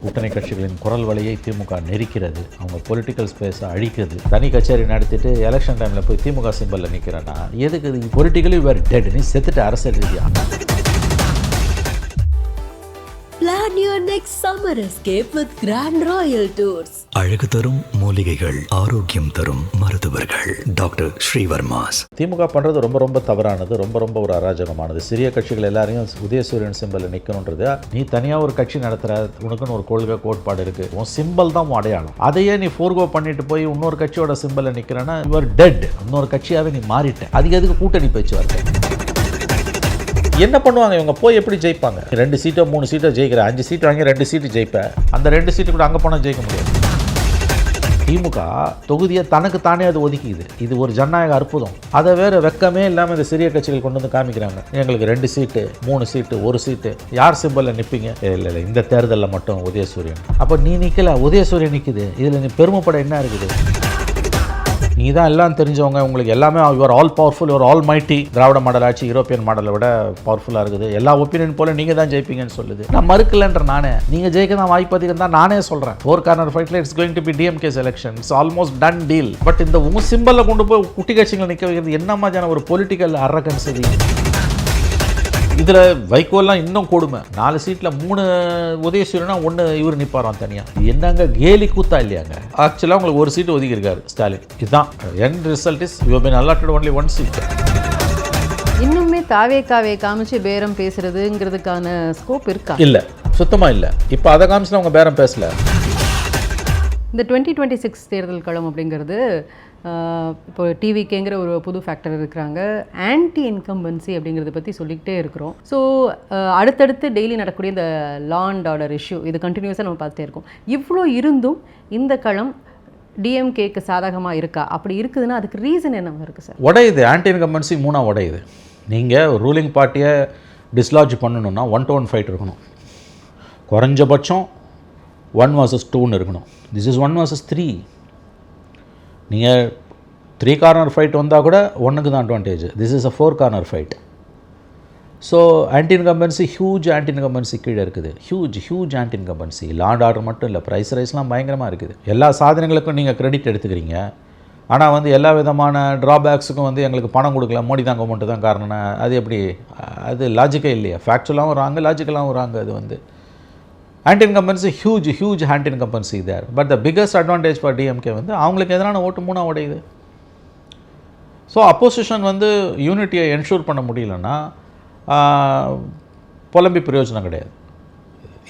கூட்டணி கட்சிகளின் குரல் வழியை திமுக நெரிக்கிறது, அவங்க பொலிட்டிக்கல் ஸ்பேஸை அழிக்குது. தனி கச்சேரி நடத்திட்டு எலெக்ஷன் டைமில் போய் திமுக சிம்பலில் நிற்கிறேன்னா எதுக்கு? இது பொலிட்டிக்கலி வேர் டெட். நீ செத்துட்டு அரசியல் ரீதியா. Plan your next summer escape with Grand Royal Tours. அழகு தரும் மூலிகைகள், ஆரோக்கியம் தரும் மருத்துவர்கள், டாக்டர் ஸ்ரீவர்மாஸ். திமுக பண்ணுறது ரொம்ப ரொம்ப தவறானது, ரொம்ப ஒரு அராஜகமானது. சிறிய கட்சிகள் எல்லாரையும் உதயசூரியன் சிம்பலில் நிற்கணுன்றது. நீ தனியாக ஒரு கட்சி நடத்துகிற, உனக்குன்னு ஒரு கொள்கை கோட்பாடு இருக்குது, உன் சிம்பல் தான் உன் அடையாளம். அதையே நீ ஃபோர்கோ பண்ணிட்டு போய் இன்னொரு கட்சியோட சிம்பலில் நிற்கிறேன்னா யுவர் டெட். இன்னொரு கட்சியாகவே நீ மாறிட்ட. அதுக்கு எதுக்கு கூட்டணி பேச்சுவார்த்தை? என்ன பண்ணுவாங்க இவங்க? போய் எப்படி ஜெயிப்பாங்க? 2 சீட்டோ 3 சீட்டோ ஜெயிக்கிற, 5 சீட்டு வாங்கி 2 சீட்டு ஜெயிப்பேன். அந்த 2 சீட்டு கூட அங்கே போனால் ஜெயிக்க முடியாது. திமுக தொகுதியை தனக்கு தானே அது ஒதுக்கிது. இது ஒரு ஜனநாயக அற்புதம். அதை வேறு வெக்கமே இல்லாமல் இந்த சிறிய கட்சிகள் கொண்டு வந்து காமிக்கிறாங்க. எங்களுக்கு 2 சீட்டு 3 சீட்டு 1 சீட்டு. யார் சிம்பலில் நிற்பீங்க? இல்லை இந்த தேர்தலில் மட்டும் உதயசூரியன். அப்போ நீ நிற்கல, உதயசூரியன் நிற்குது. இதில் நீ பெருமைப்பட என்ன இருக்குது? நீ தான் எல்லாம் தெரிஞ்சவங்க, உங்களுக்கு எல்லாமே your all powerful, your all mighty. Dravida model ஆட்சி யூரோப்பியன் மாடலை விட பவர்ஃபுல்லாக இருக்குது. எல்லா ஒப்பீனியன் போல நீங்கள் தான் ஜெயிப்பீங்கன்னு சொல்லுது. நான் மறுக்கலன்ற நானே, நீங்கள் ஜெயிக்க தான் வாய்ப்பு அதிகம் தான் நானே சொல்கிறேன். 4 கார்னர் ஃபைட்டில் it's going to be DMK's election. It's almost done deal. But இந்த உங்கள் சிம்பலில் கொண்டு போய் குட்டி கட்சிகளை நிற்க வைக்கிறது என்ன மாதிரியான ஒரு பொலிட்டிக்கல் அரகன்ஸ் இது? இதில் வைகோலாம் இன்னும் கொடுமை. 4 சீட்டில் 3 உதயசூரியனா 1 இவர் நிற்பாராம் தனியாக. என்னங்க கேலி கூத்தா இல்லையாங்க? ஆக்சுவலாக உங்களுக்கு 1 சீட்டு ஒதுக்கியிருக்காரு ஸ்டாலின். இதுதான் end result. Is you have been allotted only 1 seat. இன்னுமே தாவேக்காவே காமிச்சு பேரம் பேசுறதுங்கிறதுக்கான ஸ்கோப் இருக்கா? இல்லை, சுத்தமாக இல்லை. இப்போ அதை காமிச்சுனா அவங்க பேரம் பேசல. இந்த 2026 தேர்தல் களம் அப்படிங்கிறது இப்போ டிவிகேங்கிற ஒரு புது ஃபேக்டர் இருக்கிறாங்க. ஆன்டி இன்கம்பன்சி அப்படிங்கிறத பற்றி சொல்லிக்கிட்டே இருக்கிறோம். ஸோ அடுத்தடுத்து டெய்லி நடக்கக்கூடிய இந்த லா அண்ட் ஆர்டர் இஷ்யூ இது கண்டினியூஸாக நம்ம பார்த்துட்டே இருக்கோம். இவ்வளோ இருந்தும் இந்த களம் டிஎம்கேக்கு சாதகமாக இருக்கா? அப்படி இருக்குதுன்னா அதுக்கு ரீசன் என்னவா இருக்குது சார்? உடையுது. ஆன்டி இன்கம்பன்சி 3 உடையுது. நீங்கள் ரூலிங் பார்ட்டியை டிஸ்லாட்ஜ் பண்ணணுன்னா 1-to-1 ஃபைட் இருக்கணும். குறைஞ்சபட்சம் 1 vs 2ன்னு இருக்கணும். This is 1 vs 3. நீங்கள் 3 கார்னர் ஃபைட் வந்தால் கூட 1க்கு தான் advantage. This is a 4 corner fight. So anti incumbency huge anti incumbency கீழே இருக்குது. Huge anti incumbency. Law and order மட்டும் இல்லை, ப்ரைஸ் ரைஸ்லாம் பயங்கரமாக இருக்குது. எல்லா சாதனைகளுக்கும் நீங்கள் கிரெடிட் எடுத்துக்கிறீங்க. ஆனால் எல்லா விதமான ட்ராபேக்ஸுக்கும் எங்களுக்கு பணம் கொடுக்கல, மோடி தான் கவர்மெண்ட்டு தான் காரணம்னா அது எப்படி? அது லாஜிக்கே இல்லையா? ஃபேக்சுவலாகவும் வராங்க, லாஜிக்கலாகவும் வராங்க. அது anti-incumbency, huge anti-incumbency there. But the biggest advantage for DMK அவங்களுக்கு எதிரான ஓட்டு 3 உடையுது. ஸோ அப்போசிஷன் யூனிட்டியை என்ஷூர் பண்ண முடியலன்னா புலம்பி பிரயோஜனம் கிடையாது.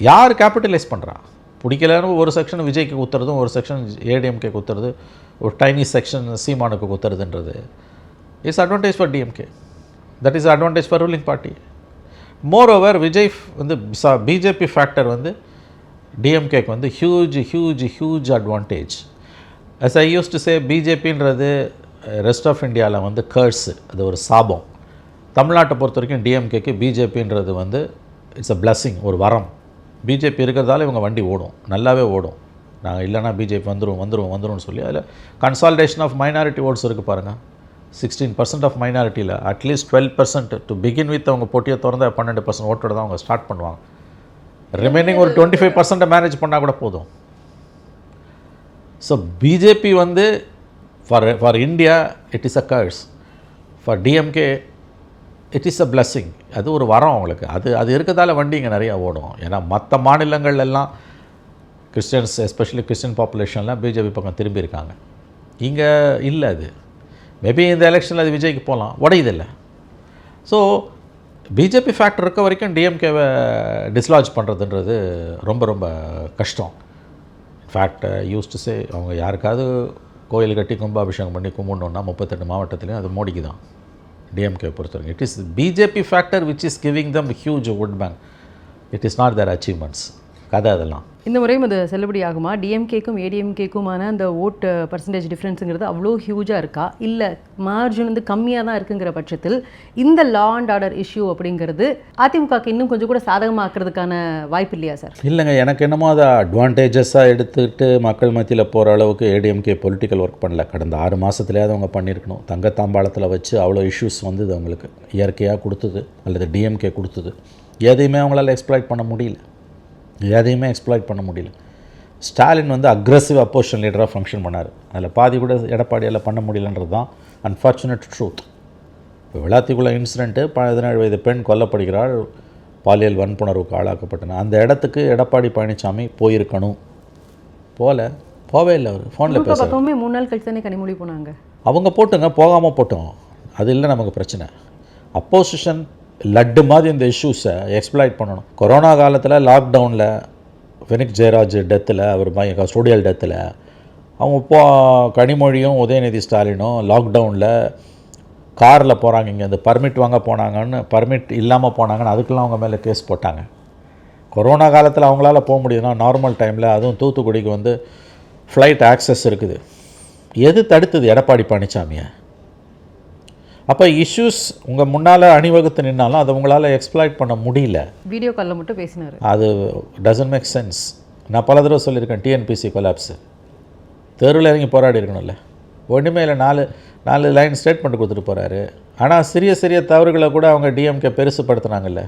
யார் கேபிட்டலைஸ் பண்ணுறா? பிடிக்கலன்னு ஒரு செக்ஷன் விஜய்க்கு குத்துறதும், ஒரு செக்ஷன் ஏடிஎம்கே குத்துறது, ஒரு டைனி செக்ஷன் சீமானுக்கு குத்துறதுன்றது is advantage for DMK. That is advantage for ruling party. More over Vijay BJP factor டிஎம்கேக்கு huge advantage. As I use to say, பிஜேபின்றது ரெஸ்ட் ஆஃப் இந்தியாவில் கர்ஸு, அது ஒரு சாபம். தமிழ்நாட்டை பொறுத்த வரைக்கும் டிஎம்கேக்கு பிஜேபின்றது இட்ஸ் அ பிளஸ்ஸிங், ஒரு வரம். பிஜேபி இருக்கிறதால இவங்க வண்டி ஓடும், நல்லாவே ஓடும். நாங்கள் இல்லைனா பிஜேபி வந்துடும் சொல்லி அதில் கன்சால்டேஷன் ஆஃப் மைனாரிட்டி ஓட்ஸ் இருக்குது பாருங்கள். 16% ஆஃப் மைனாரிட்டியில் அட்லீஸ்ட் 12% டு பிகின் வித் அவங்க போட்டியை திறந்த 12% ஓட்டோட தான் அவங்க ஸ்டார்ட் பண்ணுவாங்க. ரிமைனிங் ஒரு 25% மேனேஜ் பண்ணால் கூட போதும். So BJP for India it is a curse. For DMK it is a blessing. அது ஒரு வரம் அவங்களுக்கு. அது இருக்கிறதால வண்டி இங்கே நிறையா ஓடும். ஏன்னா மற்ற மாநிலங்கள்லாம் கிறிஸ்டியன்ஸ், எஸ்பெஷலி கிறிஸ்டியன் பாப்புலேஷன்லாம் பிஜேபி பக்கம் திரும்பி இருக்காங்க. இங்கே இல்லை. அது மேபி இந்த எலெக்ஷனில் அது விஜய்க்கு போகலாம், உடையதில்லை. ஸோ பிஜேபி ஃபேக்டர் இருக்க வரைக்கும் டிஎம்கேவை டிஸ்லாட்ஜ் பண்ணுறதுன்றது ரொம்ப கஷ்டம். இன்ஃபேக்ட் யூஸ் டு சே, அவங்க யாருக்காவது கோயில் கட்டி கும்பாபிஷேகம் பண்ணி கும்பிடணுன்னா 38 மாவட்டத்துலேயும் அது மோடிக்கு தான். டிஎம்கே பொறுத்த வரைக்கும் it is BJP factor which is giving them huge vote bank. It is not their achievements. கதை அதெல்லாம். இந்த முறையும் அது செல்லுபடி ஆகுமா? டிஎம்கேக்கும் ஏடிஎம்கேக்குமான அந்த ஓட்டு பர்சன்டேஜ் டிஃப்ரென்ஸுங்கிறது அவ்வளோ ஹியூஜாக இருக்கா? இல்லை மார்ஜின் கம்மியாக தான் இருக்குங்கிற பட்சத்தில் இந்த லா அண்ட் ஆர்டர் இஷ்யூ அப்படிங்கிறது அதிமுகக்கு இன்னும் கொஞ்சம் கூட சாதகமாக்குறதுக்கான வாய்ப்பு இல்லையா சார்? இல்லைங்க, எனக்கு என்னமோ அதை அட்வான்டேஜஸாக எடுத்துக்கிட்டு மக்கள் மத்தியில் போகிற அளவுக்கு ஏடிஎம்கே பொலிட்டிக்கல் ஒர்க் பண்ணல. கடந்த 6 மாதத்துலேயாவது அவங்க பண்ணியிருக்கணும். தங்கத்தாம்பாளத்தில் வச்சு அவ்வளோ இஷ்யூஸ் அவங்களுக்கு இயற்கையாக கொடுத்தது அல்லது டிஎம்கே கொடுத்தது. எதையுமே அவங்களால எக்ஸ்ப்ளாய்ட் பண்ண முடியல. எதையுமே எக்ஸ்ப்ளாய்ட் பண்ண முடியல. ஸ்டாலின் வந்து அக்ரெசிவ் அப்போசிஷன் லீடராக ஃபங்க்ஷன் பண்ணார். அதில் பாதி கூட எடப்பாடியால் பண்ண முடியலன்றது தான் அன்ஃபார்ச்சுனேட் ட்ரூத். இப்போ விளாத்திக்குள்ள இன்சிடெண்ட்டு 17 வயது பெண் கொல்லப்படுகிறாள், பாலியல் வன்புணர்வுக்கு ஆளாக்கப்பட்டன. அந்த இடத்துக்கு எடப்பாடி பழனிசாமி போயிருக்கணும், போவே இல்லை. அவர் ஃபோனில் பேச 3 நாள் கழிச்சு தானே கனிமொழி போனாங்க. அவங்க போட்டுங்க, போகாமல் போட்டோம், அது இல்லை நமக்கு பிரச்சனை. அப்போசிஷன் லட்டு மாதிரி இந்த இஷ்யூஸை எக்ஸ்ப்ளாய்ட் பண்ணணும். கொரோனா காலத்தில் லாக்டவுனில் ஃபெனிக்ஸ் ஜெயராஜ் டெத்தில், அவர் ஸ்டூடியல் டெத்தில் அவங்க கனிமொழியும் உதயநிதி ஸ்டாலினும் லாக்டவுனில் காரில் போகிறாங்க, இங்கே அந்த பர்மிட் வாங்க போனாங்கன்னு, பர்மிட் இல்லாமல் போனாங்கன்னு அதுக்கெல்லாம் அவங்க மேலே கேஸ் போட்டாங்க. கொரோனா காலத்தில் அவங்களால போக முடியுதுன்னா நார்மல் டைமில், அதுவும் தூத்துக்குடிக்கு வந்து ஃப்ளைட் ஆக்சஸ் இருக்குது. எது தடுத்தது எடப்பாடி பழனிசாமியை? அப்போ இஷ்யூஸ் உங்கள் முன்னால் அணிவகுத்து நின்னாலும் அதை உங்களால் எக்ஸ்ப்ளாய்ட் பண்ண முடியல. வீடியோ காலில் மட்டும் பேசினார், அது டசன்ட் மேக் சென்ஸ். நான் பல தடவை சொல்லியிருக்கேன், டிஎன்பிசி கொலாப்ஸு தெருவில் இறங்கி போராடி இருக்கணும்ல. ஒன்றுமே இல்லை, 4 லைன் ஸ்டேட்மெண்ட் கொடுத்துட்டு போகிறாரு. ஆனால் சிறிய தவறுகளை கூட அவங்க டிஎம்கே பெருசுப்படுத்துனாங்கல்ல.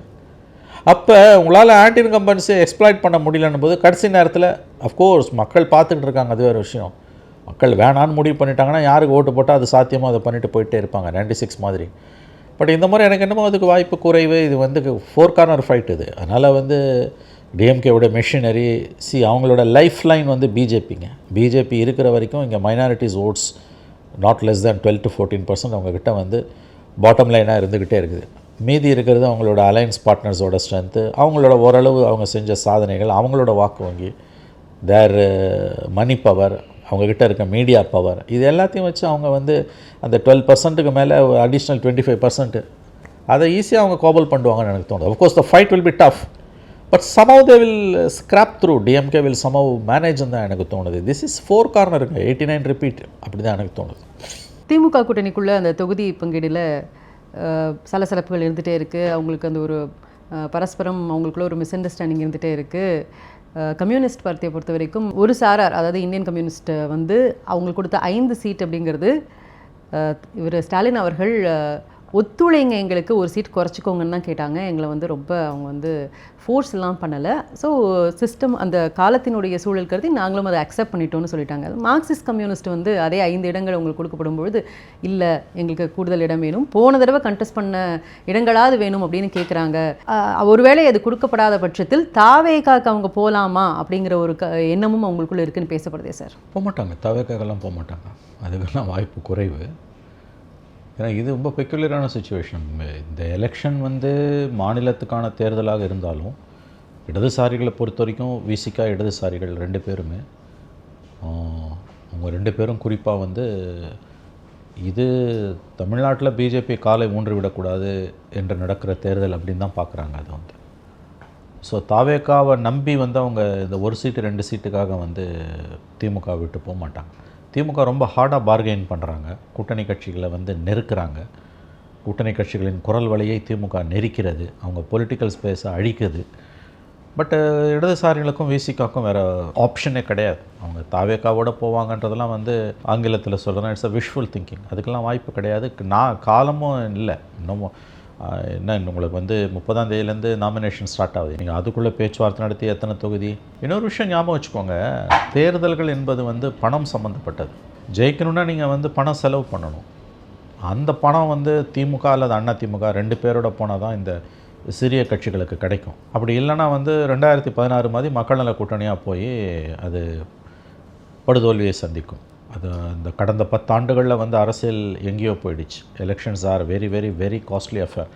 அப்போ உங்களால் ஆன்டி இன்கம்பன்சியை எக்ஸ்ப்ளாய்ட் பண்ண முடியலன்னும் போது கடைசி நேரத்தில் அஃப்கோர்ஸ் மக்கள் பார்த்துக்கிட்டு இருக்காங்க, அது வேறு விஷயம். மக்கள் வேணான்னு முடிவு பண்ணிட்டாங்கன்னா யாருக்கு ஓட்டு போட்டால் அது சாத்தியமோ அதை பண்ணிட்டு போயிட்டே இருப்பாங்க, 96 மாதிரி. பட் இந்த மாதிரி எனக்கு என்னமோ அதுக்கு வாய்ப்பு குறைவு. இது வந்து 4 கார்னர் ஃபைட் இது. அதனால் வந்து டிஎம்கேவோட மெஷினரி அவங்களோட லைஃப் லைன் வந்து பிஜேபிங்க. பிஜேபி இருக்கிற வரைக்கும் இங்கே minorities votes not less than 12 to 14% அவங்கக்கிட்ட வந்து பாட்டம் லைனாக இருந்துக்கிட்டே இருக்குது. மீதி இருக்கிறது அவங்களோட அலையன்ஸ் பார்ட்னர்ஸோட ஸ்ட்ரென்த்து, அவங்களோட ஓரளவு அவங்க செஞ்ச சாதனைகள், அவங்களோட வாக்கு வங்கி, தேர் மணி பவர், அவங்கக்கிட்ட இருக்க மீடியா பவர், இது எல்லாத்தையும் வச்சு அவங்க வந்து அந்த 12%க்கு மேலே அடிஷ்னல் 25% அதை ஈஸியாக அவங்க கோபல் பண்ணுவாங்கன்னு எனக்கு தோணுது. Of course the fight will be tough, but somehow they will scrap through. DMK will somehow manage தான் எனக்கு தோணுது. திஸ் இஸ் 4 கார்னருங்க, 89 ரிப்பீட், அப்படி தான் எனக்கு தோணுது. திமுக கூட்டணிக்குள்ளே அந்த தொகுதி பங்கீடில் சலசலப்புகள் இருந்துகிட்டே இருக்குது. அவங்களுக்கு அந்த ஒரு பரஸ்பரம் அவங்களுக்குள்ள ஒரு மிஸ் அண்டர்ஸ்டாண்டிங் இருந்துகிட்டே இருக்குது. கம்யூனிஸ்ட் பார்ட்டியை பொறுத்த வரைக்கும் ஒரு சாரார், அதாவது இந்தியன் கம்யூனிஸ்ட் வந்து அவங்களுக்கு கொடுத்த 5 சீட் அப்படிங்கிறது இவர் ஸ்டாலின் அவர்கள் ஒத்துழைங்க, எங்களுக்கு ஒரு சீட் குறைச்சிக்கோங்கன்னு தான் கேட்டாங்க. எங்களை வந்து ரொம்ப அவங்க வந்து ஃபோர்ஸ் எல்லாம் பண்ணலை. ஸோ சிஸ்டம் அந்த காலத்தினுடைய சூழல் கருதி நாங்களும் அதை அக்செப்ட் பண்ணிட்டோம்னு சொல்லிட்டாங்க. மார்க்சிஸ்ட் கம்யூனிஸ்ட் வந்து அதே 5 இடங்கள் உங்களுக்கு கொடுக்கப்படும் பொழுது இல்லை எங்களுக்கு கூடுதல் இடம் வேணும், போன தடவை கண்டெஸ்ட் பண்ண இடங்களாவது வேணும் அப்படின்னு கேட்குறாங்க. ஒருவேளை அது கொடுக்கப்படாத பட்சத்தில் தாவேகாக்கு அவங்க போகலாமா அப்படிங்கிற ஒரு எண்ணமும் அவங்களுக்குள்ள இருக்குன்னு பேசப்படுதே சார். போக மாட்டாங்க, தாவேகாக்கெல்லாம் போக மாட்டாங்க, அதுக்கெல்லாம் வாய்ப்பு குறைவு. ஏன்னா இது ரொம்ப பெக்குலரான சுச்சுவேஷன். இந்த எலெக்ஷன் வந்து மாநிலத்துக்கான தேர்தலாக இருந்தாலும் இடதுசாரிகளை பொறுத்த வரைக்கும் விசிகா இடதுசாரிகள் 2 பேருமே, அவங்க 2 பேரும் குறிப்பாக வந்து இது தமிழ்நாட்டில் பிஜேபி காலை ஊன்றி விடக்கூடாது என்று நடக்கிற தேர்தல் அப்படின்னு தான் பார்க்குறாங்க அது வந்து. ஸோ தாவேகாவை நம்பி வந்து அவங்க இந்த 1 சீட்டு 2 சீட்டுக்காக வந்து திமுக விட்டு போக மாட்டாங்க. திமுக ரொம்ப ஹார்டாக பார்கெயின் பண்ணுறாங்க, கூட்டணி கட்சிகளை வந்து நெருக்கிறாங்க. கூட்டணி கட்சிகளின் குரல் வழியை திமுக நெரிக்கிறது, அவங்க பொலிட்டிக்கல் ஸ்பேஸை அழிக்குது. பட் இடதுசாரிகளுக்கும் விசிகாக்கும் வேறு ஆப்ஷனே கிடையாது. அவங்க தாவேக்காவோட போவாங்கன்றதெல்லாம் வந்து ஆங்கிலத்தில் சொல்கிறேன்னா இட்ஸ் அ விஷுவல் திங்கிங். அதுக்கெல்லாம் வாய்ப்பு கிடையாது. காலமும் இல்லை இன்னமும். என்ன உங்களுக்கு வந்து 30ஆம் தேதியிலேருந்து நாமினேஷன் ஸ்டார்ட் ஆகுது. நீங்கள் அதுக்குள்ளே பேச்சுவார்த்தை நடத்தி எத்தனை தொகுதி? இன்னொரு விஷயம் ஞாபகம் வச்சுக்கோங்க, தேர்தல்கள் என்பது வந்து பணம் சம்மந்தப்பட்டது. ஜெயிக்கணுன்னா நீங்கள் வந்து பணம் செலவு பண்ணணும். அந்த பணம் வந்து திமுக அல்லது அண்ணா திமுக 2 பேரோட போனால் தான் இந்த சிறிய கட்சிகளுக்கு கிடைக்கும். அப்படி இல்லைன்னா வந்து 2016 மாதிரி மக்கள் நல கூட்டணியாக போய் அது படுதோல்வியை சந்திக்கும். அது இந்த கடந்த 10 ஆண்டுகளில் வந்து அரசியல் எங்கேயோ போயிடுச்சு. Elections are very very very costly affair.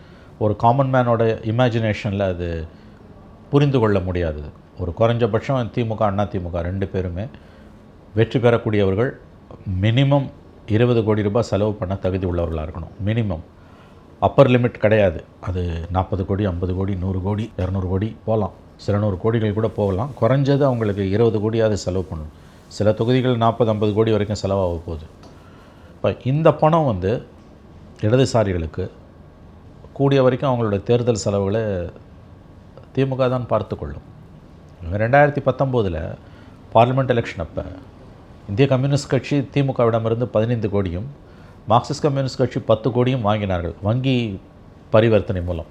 ஒரு காமன் மேனோட இமேஜினேஷனில் அது புரிந்து கொள்ள முடியாதது. ஒரு குறைஞ்சபட்சம் திமுக அண்ணா திமுக 2 பேருமே வெற்றி பெறக்கூடியவர்கள் மினிமம் 20 கோடி ரூபாய் செலவு பண்ண தகுதி உள்ளவர்களாக இருக்கணும். மினிமம், அப்பர் லிமிட் கிடையாது. அது 40 கோடி 50 கோடி 100 கோடி 200 கோடி போகலாம், சில 100 கோடிகள் கூட போகலாம். குறைஞ்சது அவங்களுக்கு 20 கோடியாவது செலவு பண்ணணும். சில தொகுதிகள் 40-50 கோடி வரைக்கும் செலவாக போகுது. இப்போ இந்த பணம் வந்து இடதுசாரிகளுக்கு கூடிய வரைக்கும் அவங்களோட தேர்தல் செலவுகளை திமுக தான் பார்த்துக்கொள்ளும். 2019 பார்லிமெண்ட் எலெக்ஷன் அப்போ இந்திய கம்யூனிஸ்ட் கட்சி திமுகவிடமிருந்து 15 கோடியும் மார்க்சிஸ்ட் கம்யூனிஸ்ட் கட்சி 10 கோடியும் வாங்கினார்கள் வங்கி பரிவர்த்தனை மூலம்.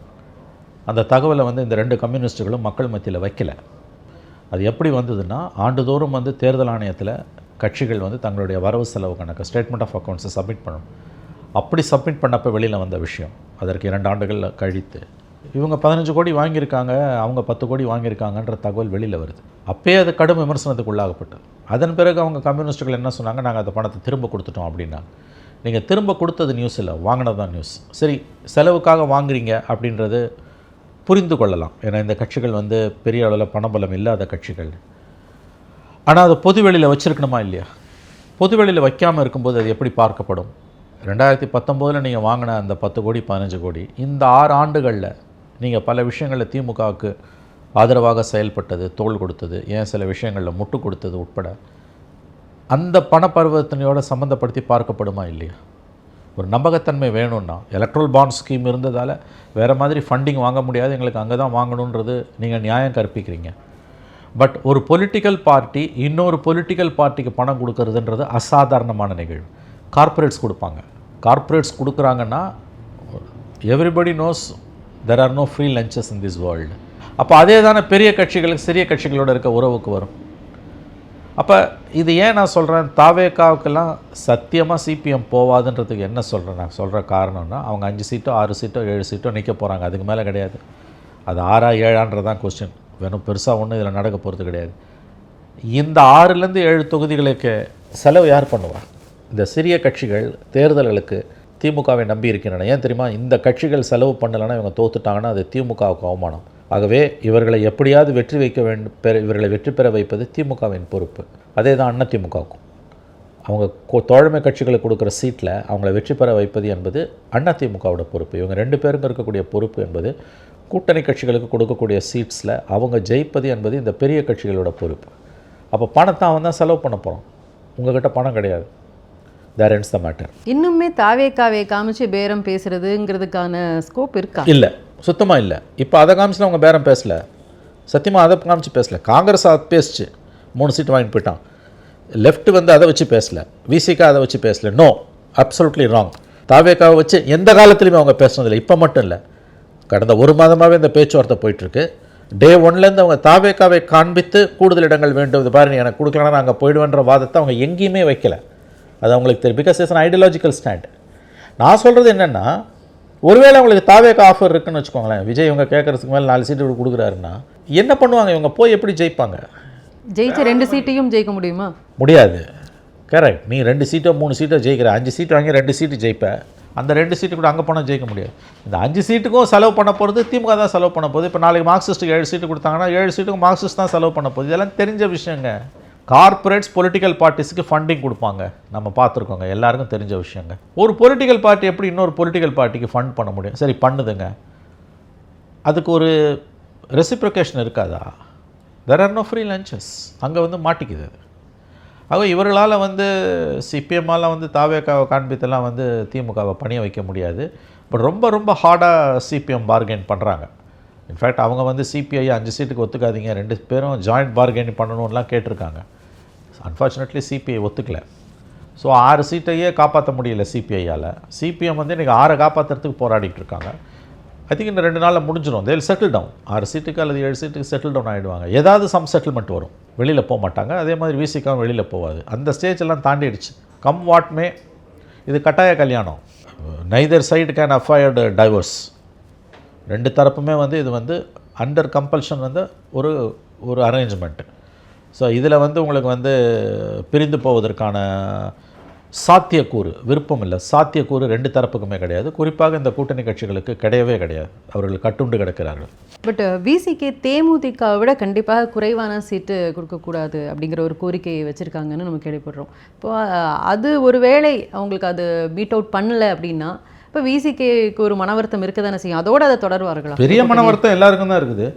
அந்த தகவலை வந்து இந்த 2 கம்யூனிஸ்ட்டுகளும் மக்கள் மத்தியில் வைக்கலை. அது எப்படி வந்ததுன்னா, ஆண்டுதோறும் வந்து தேர்தல் ஆணையத்தில் கட்சிகள் வந்து தங்களுடைய வரவு செலவு கணக்கு ஸ்டேட்மெண்ட் ஆஃப் அக்கௌண்ட்ஸை சப்மிட் பண்ணணும். அப்படி சப்மிட் பண்ணப்போ வெளியில் வந்த விஷயம். அதற்கு 2 ஆண்டுகள் கழித்து இவங்க 15 கோடி வாங்கியிருக்காங்க, அவங்க 10 கோடி வாங்கியிருக்காங்கன்ற தகவல் வெளியில் வருது. அப்பயே அது கடும் விமர்சனத்துக்கு உள்ளாகப்பட்டது. அதன் பிறகு அவங்க கம்யூனிஸ்ட்டுகள் என்ன சொன்னாங்க, நாங்கள் அந்த பணத்தை திரும்ப கொடுத்துட்டோம் அப்படின்னாங்க. நீங்கள் திரும்ப கொடுத்தது நியூஸ் இல்லை, வாங்கினது தான் நியூஸ். சரி, செலவுக்காக வாங்குறீங்க அப்படின்றது புரிந்து கொள்ளலாம். ஏன்னா இந்த கட்சிகள் வந்து பெரிய அளவில் பணபலம் இல்லாத கட்சிகள். ஆனால் அது பொதுவெளியில் வச்சுருக்கணுமா இல்லையா? பொதுவெளியில் வைக்காமல் இருக்கும்போது அது எப்படி பார்க்கப்படும்? 2019 நீங்கள் வாங்கின அந்த 10 கோடி 15 கோடி இந்த 6 ஆண்டுகளில் நீங்கள் பல விஷயங்களில் திமுகவுக்கு ஆதரவாக செயல்பட்டது, தோள் கொடுத்தது, ஏன் சில விஷயங்களில் முட்டு கொடுத்தது உட்பட அந்த பணப்பரிவர்த்தனையோடு சம்மந்தப்படுத்தி பார்க்கப்படுமா இல்லையா? ஒரு நம்பகத்தன்மை வேணும்னா, எலக்ட்ரல் பாண்ட் ஸ்கீம் இருந்ததால் வேறு மாதிரி ஃபண்டிங் வாங்க முடியாது, எங்களுக்கு அங்கே தான் வாங்கணுன்றது நீங்கள் நியாயம் கற்பிக்கிறீங்க. பட் ஒரு பொலிட்டிக்கல் பார்ட்டி இன்னொரு பொலிட்டிக்கல் பார்ட்டிக்கு பணம் கொடுக்கறதுன்றது அசாதாரணமான நிகழ்வு. கார்ப்பரேட்ஸ் கொடுப்பாங்க. கார்ப்பரேட்ஸ் கொடுக்குறாங்கன்னா everybody knows there are no free lunches in this world. அப்போ அதே தானே பெரிய கட்சிகளுக்கு சிறிய கட்சிகளோடு இருக்க உறவுக்கு வரும். அப்போ இது ஏன் நான் சொல்கிறேன், தாவேக்காவுக்கெல்லாம் சத்தியமாக சிபிஎம் போவாதுன்றதுக்கு என்ன சொல்கிறேன், நான் சொல்கிற காரணம்னா, அவங்க 5 சீட்டோ 6 சீட்டோ 7 சீட்டோ நிற்க போகிறாங்க, அதுக்கு மேலே கிடையாது. அது 6ஆ 7ஆன்றதான் கொஸ்டின். வேணும் பெருசாக ஒன்றும் இதில் நடக்க போகிறது கிடையாது. இந்த 6லேருந்து 7 தொகுதிகளுக்கு செலவு யார் பண்ணுவார்? இந்த சிறிய கட்சிகள் தேர்தல்களுக்கு திமுகவை நம்பி இருக்கின்றன. ஏன் தெரியுமா? இந்த கட்சிகள் செலவு பண்ணலைன்னா இவங்க தோத்துட்டாங்கன்னா அது திமுகவுக்கு அவமானம். ஆகவே இவர்களை எப்படியாவது வெற்றி வைக்க வேண்டும், இவர்களை வெற்றி பெற வைப்பது திமுகவின் பொறுப்பு. அதே தான் அண்ணா திமுகவுக்கும். அவங்க தோழமை கட்சிகளுக்கு கொடுக்குற சீட்டில் அவங்கள வெற்றி பெற வைப்பது என்பது அண்ணா திமுகவோட பொறுப்பு. இவங்க 2 பேருக்கும் இருக்கக்கூடிய பொறுப்பு என்பது கூட்டணி கட்சிகளுக்கு கொடுக்கக்கூடிய சீட்ஸில் அவங்க ஜெயிப்பது என்பது இந்த பெரிய கட்சிகளோட பொறுப்பு. அப்போ பணத்தை அவன் தான் செலவு பண்ண போகிறான். உங்கள்கிட்ட பணம் கிடையாது. தேர் எண்ட்ஸ் த மேட்டர். இன்னுமே தாவேக்காவை காமிச்சு பேரம் பேசுறதுங்கிறதுக்கான ஸ்கோப் இருக்கா? இல்லை, சுத்தமாக இல்லை. இப்போ அதை காமிச்சுனா அவங்க பேரம் பேசலை, சத்தியமாக அதை காமிச்சு பேசலை. காங்கிரஸ் அதை பேசிச்சு, 3 சீட் வாங்கிட்டு போயிட்டான். லெஃப்ட் வந்து அதை வச்சு பேசலை, விசிகா அதை வச்சு பேசலை. No, absolutely wrong. தாவேக்காவை வச்சு எந்த காலத்துலையுமே அவங்க பேசுனதில்லை. இப்போ மட்டும் இல்லை, கடந்த 1 மாதமாகவே இந்த பேச்சுவார்த்தை போயிட்டுருக்கு. டே 1லேருந்து அவங்க தாவேக்காவை காண்பித்து கூடுதல் இடங்கள் வேண்டும், பாரு எனக்கு கொடுக்கலன்னா நாங்கள் போயிடுவேன்ற வாதத்தை அவங்க எங்கேயுமே வைக்கலை. அது அவங்களுக்கு தெரியும். Because it's an ideological stand. நான் சொல்கிறது என்னென்னா, ஒருவேளை அவங்களுக்கு தாவேக்கா ஆஃபர் இருக்குன்னு வச்சுக்கோங்களேன், விஜய் இவங்க கேட்குறதுக்கு மேலே 4 சீட்டு கொடுக்குறாருன்னா என்ன பண்ணுவாங்க? இவங்க போய் எப்படி ஜெயிப்பாங்க? ஜெயிச்ச 2 சீட்டையும் ஜெயிக்க முடியுமா? முடியாது. கரெக்ட். நீ 2 சீட்டோ 3 சீட்டோ ஜெயிக்கிற, 5 சீட்டு வாங்கி 2 சீட்டு ஜெயிப்ப. அந்த 2 சீட்டு கூட அங்கே போனால் ஜெயிக்க முடியாது. இந்த 5 சீட்டுக்கும் செலவு பண்ண போகிறது திமுக தான் செலவு பண்ண போகுது. இப்போ நாளைக்கு மார்க்சிஸ்ட்டுக்கு 7 சீட்டு கொடுத்தாங்கன்னா 7 சீட்டுக்கும் மார்க்சிஸ்ட் தான் செலவு பண்ண போகுது. இதெல்லாம் தெரிஞ்ச விஷயங்க. கார்ப்பரேட்ஸ் பொலிட்டிக்கல் பார்ட்டிஸுக்கு ஃபண்டிங் கொடுப்பாங்க, நம்ம பார்த்துருக்கோங்க, எல்லாருக்கும் தெரிஞ்ச விஷயங்க. ஒரு பொலிட்டிக்கல் பார்ட்டி எப்படி இன்னொரு பொலிட்டிக்கல் பார்ட்டிக்கு ஃபண்ட் பண்ண முடியும்? சரி பண்ணுதுங்க, அதுக்கு ஒரு ரெசிப்ரிகேஷன் இருக்காதா? There are no free lunches. அங்கே வந்து மாட்டிக்குது. ஆக இவர்களால் வந்து சிபிஎம்மால் வந்து தாவேக்காவை காண்பித்தெல்லாம் வந்து திமுகவை பணிய வைக்க முடியாது. பட் ரொம்ப ரொம்ப ஹார்டாக சிபிஎம் பார்கெயின் பண்ணுறாங்க. இன்ஃபேக்ட் அவங்க வந்து சிபிஐ 5 சீட்டுக்கு ஒத்துக்காதீங்க, 2 பேரும் ஜாயிண்ட் பார்கெயின் பண்ணணும்லாம் கேட்டிருக்காங்க. அன்ஃபார்ச்சுனேட்லி சிபிஐ ஒத்துக்கலை. ஸோ 6 சீட்டையே காப்பாற்ற முடியல சிபிஐயால். சிபிஎம் வந்து இன்றைக்கி 6 காப்பாற்றுறதுக்கு போராடிட்டு இருக்காங்க. ஐ திங்க் இந்த 2 நாளில் முடிஞ்சிடும். தேல் செட்டில் டவுன். 6 சீட்டுக்கு அல்லது 7 சீட்டுக்கு செட்டில் டவுன் ஆகிடுவாங்க. ஏதாவது சம் செட்டில்மெண்ட் வரும். வெளியில் போக மாட்டாங்க. அதே மாதிரி விசிகாவும் வெளியில் போகாது. அந்த ஸ்டேஜ் எல்லாம் தாண்டிடுச்சு. கம் வாட் மே, இது கட்டாய கல்யாணம். Neither side can afford divorce. 2 தரப்புமே வந்து இது வந்து அண்டர் கம்பல்ஷன் வந்து ஒரு அரேஞ்ச்மெண்ட்டு. ஸோ இதில் வந்து உங்களுக்கு வந்து பிரிந்து போவதற்கான சாத்தியக்கூறு, விருப்பம் இல்லை, சாத்தியக்கூறு 2 தரப்புக்குமே கிடையாது. குறிப்பாக இந்த கூட்டணி கட்சிகளுக்கு கிடையவே கிடையாது. அவர்கள் கட்டுண்டு கிடக்கிறார்கள். பட் விசிகே தேமுதிகவை விட கண்டிப்பாக குறைவான சீட்டு கொடுக்கக்கூடாது அப்படிங்கிற ஒரு கோரிக்கையை வச்சுருக்காங்கன்னு நம்ம கேள்விப்படுறோம். இப்போ அது ஒரு வேளை அவங்களுக்கு அது பீட் அவுட் பண்ணலை அப்படின்னா இப்போ விசிகேக்கு ஒரு மனவருத்தம் இருக்க தானே செய்யும். அதோடு அதை தொடர்வார்களா? பெரிய மனவருத்தம் எல்லாருக்கும் தான் இருக்குது.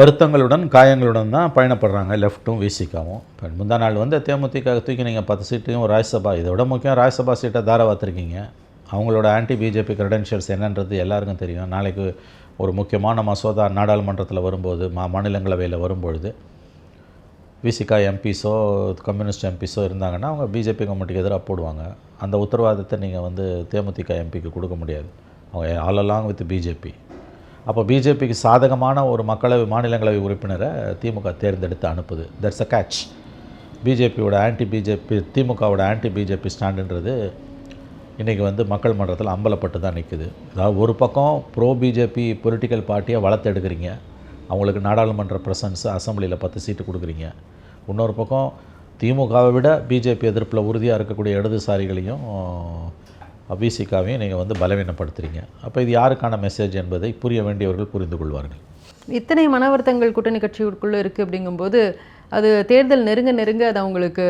வருத்தங்களுடன் காயங்களுடன் தான் பயணப்படுறாங்க லெஃப்ட்டும் விசிகாவும். இப்போ முந்தா நாள் வந்து தேமுதிக தூக்கி நீங்கள் 10 சீட்டையும் ராஜ்யசபா, இதோட முக்கியம் ராஜ்யசபா சீட்டை தாராவாத்திருக்கீங்க. அவங்களோட ஆன்டி பிஜேபி கிரெடென்ஷியல்ஸ் என்னன்றது எல்லாருக்கும் தெரியும். நாளைக்கு ஒரு முக்கியமான மசோதா நாடாளுமன்றத்தில் வரும்போது, மாநிலங்களவையில் வரும்பொழுது விசிகா எம்பிஸோ கம்யூனிஸ்ட் எம்பிஸோ இருந்தாங்கன்னா அவங்க பிஜேபி கமிட்டிக்கு எதிராக போடுவாங்க. அந்த உத்தரவாதத்தை நீங்கள் வந்து தேமுதிக எம்பிக்கு கொடுக்க முடியாது. அவங்க ஆல் அலாங் வித் பிஜேபி. அப்போ பிஜேபிக்கு சாதகமான ஒரு மாநிலங்களவை உறுப்பினரை திமுக தேர்ந்தெடுத்து அனுப்புது. That's a catch. பிஜேபியோட பிஜேபி திமுகவோட பிஜேபி ஸ்டாண்டுன்றது இன்றைக்கி வந்து மக்கள் மன்றத்தில் அம்பலப்பட்டு தான் நிற்குது. அதாவது ஒரு பக்கம் ப்ரோ பிஜேபி பொலிட்டிக்கல் பார்ட்டியை வளர்த்தெடுக்கிறீங்க, அவங்களுக்கு நாடாளுமன்ற ப்ரெசன்ஸு அசம்பிளியில் 10 சீட்டு கொடுக்குறீங்க. இன்னொரு பக்கம் திமுகவை விட பிஜேபி எதிர்ப்பில் உறுதியாக இருக்கக்கூடிய இடதுசாரிகளையும் பிசிகாவையும் நீங்கள் வந்து பலவீனப்படுத்துகிறீங்க. அப்போ இது யாருக்கான மெசேஜ் என்பதை புரிய வேண்டியவர்கள் புரிந்து கொள்வார்கள். இத்தனை மனவருத்தங்கள் கூட்டணி கட்சிகளுக்குள்ளே இருக்குது அப்படிங்கும்போது அது தேர்தல் நெருங்க அது அவங்களுக்கு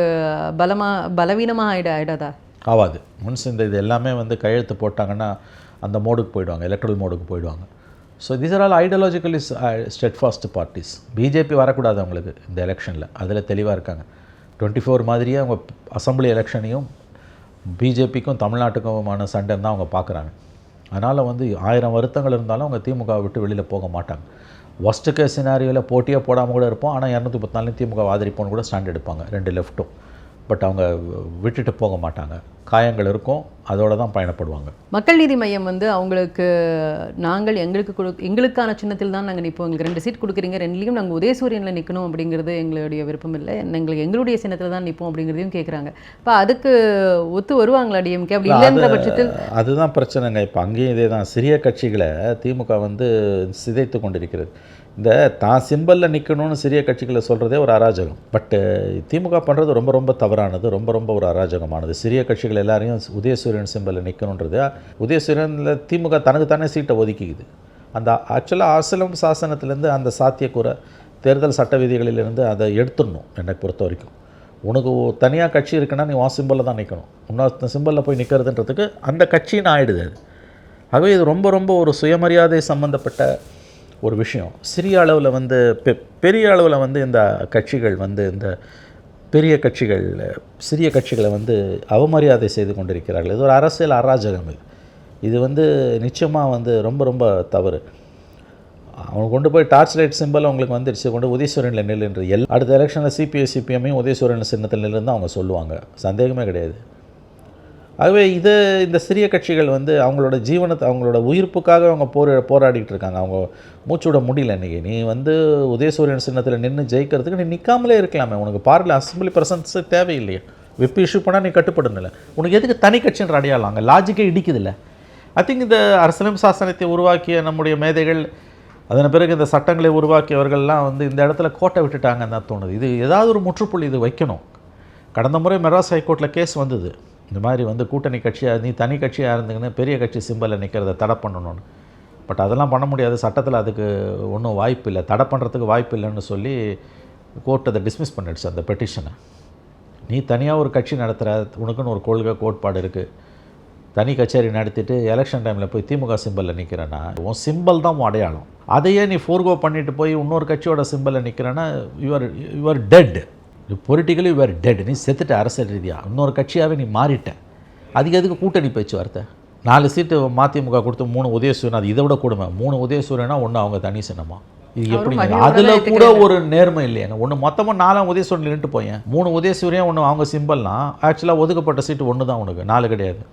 பலவீனமாக ஆயிடாதா? ஆகாது. முன்ஸ் இது எல்லாமே வந்து கையெழுத்து போட்டாங்கன்னா அந்த மோடுக்கு போயிடுவாங்க, எலக்ட்ரல் மோடுக்கு போயிடுவாங்க. So these are all ideologically steadfast parties. BJP வரக்கூடாது அவங்களுக்கு இந்த எலெக்ஷனில், அதில் தெளிவாக இருக்காங்க. 24 மாதிரியே அவங்க அசம்பிளி எலெக்ஷனையும் பிஜேபிக்கும் தமிழ்நாட்டுக்குமான சண்டைன்னு தான் அவங்க பார்க்குறாங்க. அதனால் வந்து 1000 வருத்தங்கள் இருந்தாலும் அவங்க திமுகவை விட்டு வெளியில் போக மாட்டாங்க. ஒஸ்ட் கேஸ் சினாரியோவில் போட்டியாக போடாமல் கூட இருப்போம், ஆனால் 214 திமுக ஆதரிப்போன்னு கூட ஸ்டாண்ட் எடுப்பாங்க 2 லெஃப்ட்டும். பட் அவங்க விட்டுட்டு போக மாட்டாங்க. காயங்கள் இருக்கும், அதோடு தான் பயணப்படுவாங்க. மக்கள் நீதி மையம் வந்து அவங்களுக்கு நாங்கள் எங்களுக்கான சின்னத்தில் தான் நாங்கள் நிற்போம், எங்களுக்கு 2 சீட் கொடுக்குறீங்க, 2லையும் நாங்கள் உதயசூரியனில் நிற்கணும் அப்படிங்கிறது எங்களுடைய விருப்பம் இல்லை, எங்களுடைய சின்னத்தில் தான் நிற்போம் அப்படிங்கிறதையும் கேட்குறாங்க. இப்போ அதுக்கு ஒத்து வருவாங்களா டிஎம்கே? அப்படி இல்லைன்ற பட்சத்தில் அதுதான் பிரச்சனைங்க. இப்போ அங்கேயும் இதே தான். சிறிய கட்சிகளை திமுக வந்து சிதைத்து கொண்டிருக்கிறது. இந்த தான் சிம்பலில் நிற்கணும்னு சிறிய கட்சிகளை சொல்கிறதே ஒரு அராஜகம். பட்டு திமுக பண்ணுறது ரொம்ப ரொம்ப தவறானது, ரொம்ப ஒரு அராஜகமானது. சிறிய கட்சிகள் எல்லாரையும் உதயசூரியன் சிம்பலில் நிற்கணுன்றது. உதயசூரியனில் திமுக தனக்கு தானே சீட்டை ஒதுக்கிக்குது. அந்த ஆக்சுவலாக அரசியலம் சாசனத்திலேருந்து அந்த சாத்தியக்கூற தேர்தல் சட்ட விதிகளிலிருந்து அதை எடுத்துடணும். என்னை பொறுத்த வரைக்கும் உனக்கு தனியாக கட்சி இருக்குன்னா நீ உன் சிம்பலில் தான் நிற்கணும். இன்னொரு சிம்பலில் போய் நிற்கிறதுன்றதுக்கு அந்த கட்சின்னு ஆகிடுது அது. ஆகவே இது ரொம்ப ஒரு சுயமரியாதை சம்மந்தப்பட்ட ஒரு விஷயம். சிறிய அளவில் வந்து பெரிய அளவில் வந்து இந்த கட்சிகள் வந்து இந்த பெரிய கட்சிகள் சிறிய கட்சிகளை வந்து அவமரியாதை செய்து கொண்டிருக்கிறார்கள். இது ஒரு அரசியல் அராஜகம். இது வந்து நிச்சயமாக வந்து ரொம்ப தவறு. அவங்க கொண்டு போய் டார்ச் லைட் சிம்பிள் அவங்களுக்கு வந்துடுச்சு, கொண்டு உதயசூரியனில் நில்லுன்றது அடுத்த எலெக்ஷனில் சிபிஎம் உதயசூரியன் சின்னத்தில் நில்லுன்னு அவங்க சொல்லுவாங்க, சந்தேகமே கிடையாது. ஆகவே இந்த சிறிய கட்சிகள் வந்து அவங்களோட ஜீவனத்தை அவங்களோட உயிர்ப்புக்காக அவங்க போராடிக்கிட்டு இருக்காங்க. அவங்க மூச்சு விட முடியல. இன்றைக்கி நீ வந்து உதயசூரியன் சின்னத்தில் நின்று ஜெயிக்கிறதுக்கு நீ நிற்காமலே இருக்கலாமே. உனக்கு பார்லில் அசம்பிளி பிரசன்ஸ் தேவையில்லையே. விப் இஷ்யூ பண்ணால் நீ கட்டுப்படணும்ல. உனக்கு எதுக்கு தனி கட்சின்ற அடையாளம்? லாஜிக்கே இடிக்குதில்ல. ஐ திங்க் இந்த அரசியலம் சாசனத்தை உருவாக்கிய நம்முடைய மேதைகள், அதன் பிறகு இந்த சட்டங்களை உருவாக்கியவர்கள்லாம் வந்து இந்த இடத்துல கோட்டை விட்டுட்டாங்கன்னு தான் தோணுது. இது ஏதாவது ஒரு முற்றுப்புள்ளி இது வைக்கணும். கடந்த முறை மெட்ராஸ் ஹைகோர்ட்டில் கேஸ் வந்தது, இந்த மாதிரி வந்து கூட்டணி கட்சியாக நீ தனி கட்சியாக இருந்துங்கன்னு பெரிய கட்சி சிம்பலில் நிற்கிறத தடை பண்ணணும்னு. பட் அதெல்லாம் பண்ண முடியாது, சட்டத்தில் அதுக்கு ஒன்றும் வாய்ப்பு இல்லை, தடை பண்ணுறதுக்கு வாய்ப்பு இல்லைன்னு சொல்லி கோர்ட் அதை டிஸ்மிஸ் பண்ணிடுச்சு அந்த பெட்டிஷனை. நீ தனியாக ஒரு கட்சி நடத்துகிற, உனக்குன்னு ஒரு கொள்கை கோட்பாடு இருக்குது, தனி கச்சேரி நடத்திட்டு எலெக்ஷன் டைமில் போய் திமுக சிம்பலில் நிற்கிறேன்னா உன் சிம்பல் தான் உன் அடையாளம். அதையே நீ ஃபோர்கோ பண்ணிட்டு போய் இன்னொரு கட்சியோட சிம்பலில் நிற்கிறேன்னா you're dead. Politically you're dead. நீ செத்துட்ட அரசியல் ரீதியாக. இன்னொரு கட்சியாகவே நீ மாறிட்ட. அதுக்கு எதுக்கு கூட்டணி பேச்சுவார்த்தை? 4 சீட்டு மதிமுக கொடுத்து 3 உதயசூரியன், அது இதை விட கொடுமை. 3 உதயசூரியனா 1 அவங்க தனி சின்னமா? இது எப்படி? அதில் கூட ஒரு நேர்மை இல்லையாங்க. ஒன்று மொத்தமாக 4 உதயசூரியன் நின்றுட்டு போயேன். 3 உதயசூரியன் 1 அவங்க சிம்பல்னா ஆக்சுவலாக ஒதுக்கப்பட்ட சீட்டு 1 தான் உனக்கு, 4 கிடையாது.